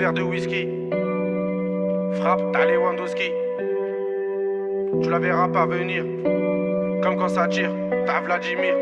verre de whisky. Frappe, t'as Lewandowski. Tu la verras pas venir. Comme quand ça tire, t'as Vladimir.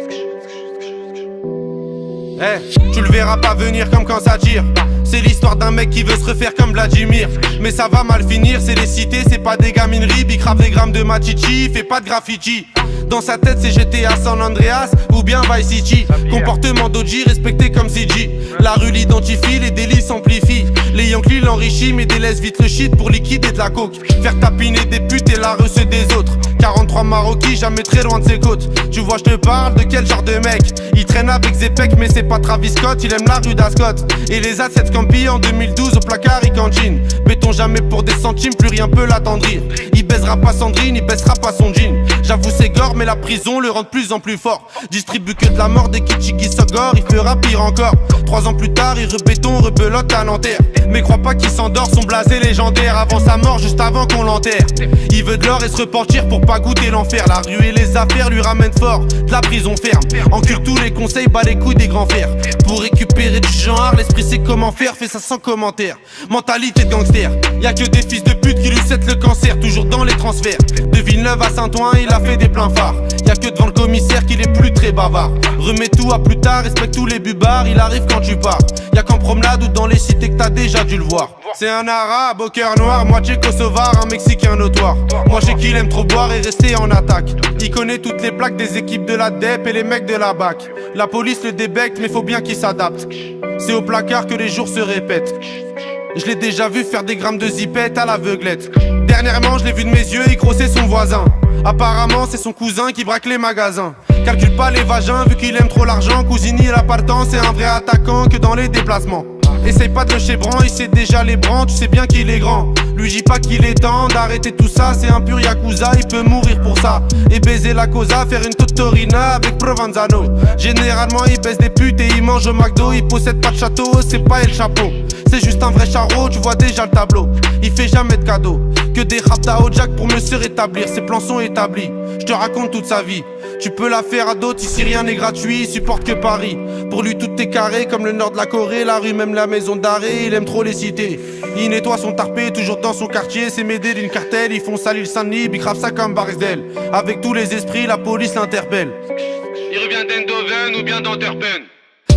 Tu le verras pas venir comme quand ça tire. C'est l'histoire d'un mec qui veut se refaire comme Vladimir. Mais ça va mal finir, c'est les cités, c'est pas des gamineries. Bicrave des grammes de machichi, fait pas de graffiti. Dans sa tête c'est GTA San Andreas ou bien Vice City. Comportement d'OG respecté comme CG. La rue l'identifie, les délits s'amplifient. Les Yankees l'enrichissent mais délaissent vite le shit pour liquider de la coke. Faire tapiner des putes et la recette des autres. 43 Maroquis, jamais très loin de ses côtes. Tu vois je te parle de quel genre de mec. Il traîne avec Zepec mais c'est pas Travis Scott. Il aime la rue d'Ascot. Et les A7 Campi en 2012 au placard il cantine. Béton jamais pour des centimes, plus rien peut l'attendrir. Il baisera pas Sandrine, il baissera pas son jean. J'avoue c'est gore mais la prison le rend de plus en plus fort. Distribue que de la mort des Kichigi Sogor, il fera pire encore. 3 ans plus tard il rebéton, rebelote à Nanterre. Mais crois pas qu'il s'endort, son blasé légendaire. Avant sa mort, juste avant qu'on l'enterre. Il veut de l'or et se repentir pour pas goûter l'enfer. La rue et les affaires lui ramènent fort, de la prison ferme. Encule tous les conseils, bat les couilles des grands fers. Pour récupérer du genre, l'esprit sait comment faire, fait ça sans commentaire. Mentalité de gangster, y'a que des fils de pute qui lui cèdent le cancer. Toujours dans les transferts, de Villeneuve à Saint-Ouen, il a fait des pleins phares. Y'a que devant le commissaire qu'il est plus très bavard. Remets tout à plus tard, respecte tous les bubards. Il arrive quand tu pars. Y'a qu'en promenade ou dans les cités que t'as déjà dû le voir. C'est un arabe au cœur noir, moitié kosovar, un mexicain notoire. Moi je sais qu'il aime trop boire et rester en attaque. Il connaît toutes les plaques des équipes de la DEP et les mecs de la BAC. La police le débecte mais faut bien qu'il s'adapte. C'est au placard que les jours se répètent. Je l'ai déjà vu faire des grammes de zipette à l'aveuglette. Dernièrement je l'ai vu de mes yeux, il crossait son voisin. Apparemment c'est son cousin qui braque les magasins. Calcule pas les vagins vu qu'il aime trop l'argent. Cousini la partant, c'est un vrai attaquant que dans les déplacements. Essaye pas de le chébran, il sait déjà les brans, tu sais bien qu'il est grand. Lui dis pas qu'il est temps d'arrêter tout ça, c'est un pur yakuza, il peut mourir pour ça. Et baiser la cosa, faire une totorina avec Provenzano. Généralement il baisse des putes et il mange au McDo. Il possède pas de château, c'est pas El Chapeau. C'est juste un vrai charreau, tu vois déjà le tableau. Il fait jamais de cadeaux, que des raptas au jack pour mieux se rétablir. Ses plans sont établis, je te raconte toute sa vie. Tu peux la faire à d'autres, ici rien n'est gratuit, il supporte que Paris. Pour lui tout est carré, comme le nord de la Corée. La rue, même la maison d'arrêt, il aime trop les cités. Il nettoie son tarpé, toujours dans son quartier. C'est m'aider d'une cartelle, ils font salir le Saint-Denis. Bicrave ça comme Barisdel. Avec tous les esprits, la police l'interpelle. Il revient d'Eindhoven ou bien d'Antwerpen.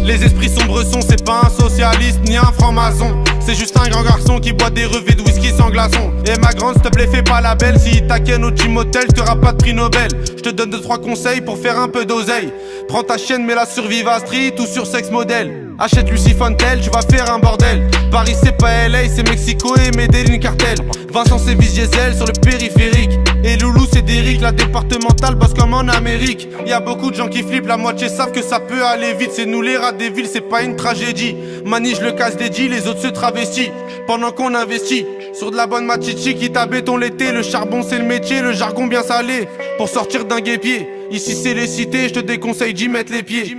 Les esprits sombres sont, c'est pas un socialiste ni un franc-maçon. C'est juste un grand garçon qui boit des revêts de whisky sans glaçon. Et ma grande, s'il te plaît, fais pas la belle. Si t'aquène au gym hotel, t'auras pas de prix Nobel. Je te donne 2-3 conseils pour faire un peu d'oseille. Prends ta chienne, mets-la sur Viva Street ou sur Sex Model. Achète Lucy Fontel, tu vas faire un bordel. Paris c'est pas LA, c'est Mexico et Medellin cartel. Vincent c'est Vice Diesel sur le périphérique. Et Loulou c'est Derrick, la départementale bosse comme en Amérique. Y'a beaucoup de gens qui flippent, la moitié savent que ça peut aller vite. C'est nous les rats des villes, c'est pas une tragédie. Manige le casse des deals, les autres se travestissent. Pendant qu'on investit sur de la bonne machichi qui t'a béton l'été. Le charbon c'est le métier, le jargon bien salé. Pour sortir d'un guépier, ici c'est les cités, je te déconseille d'y mettre les pieds.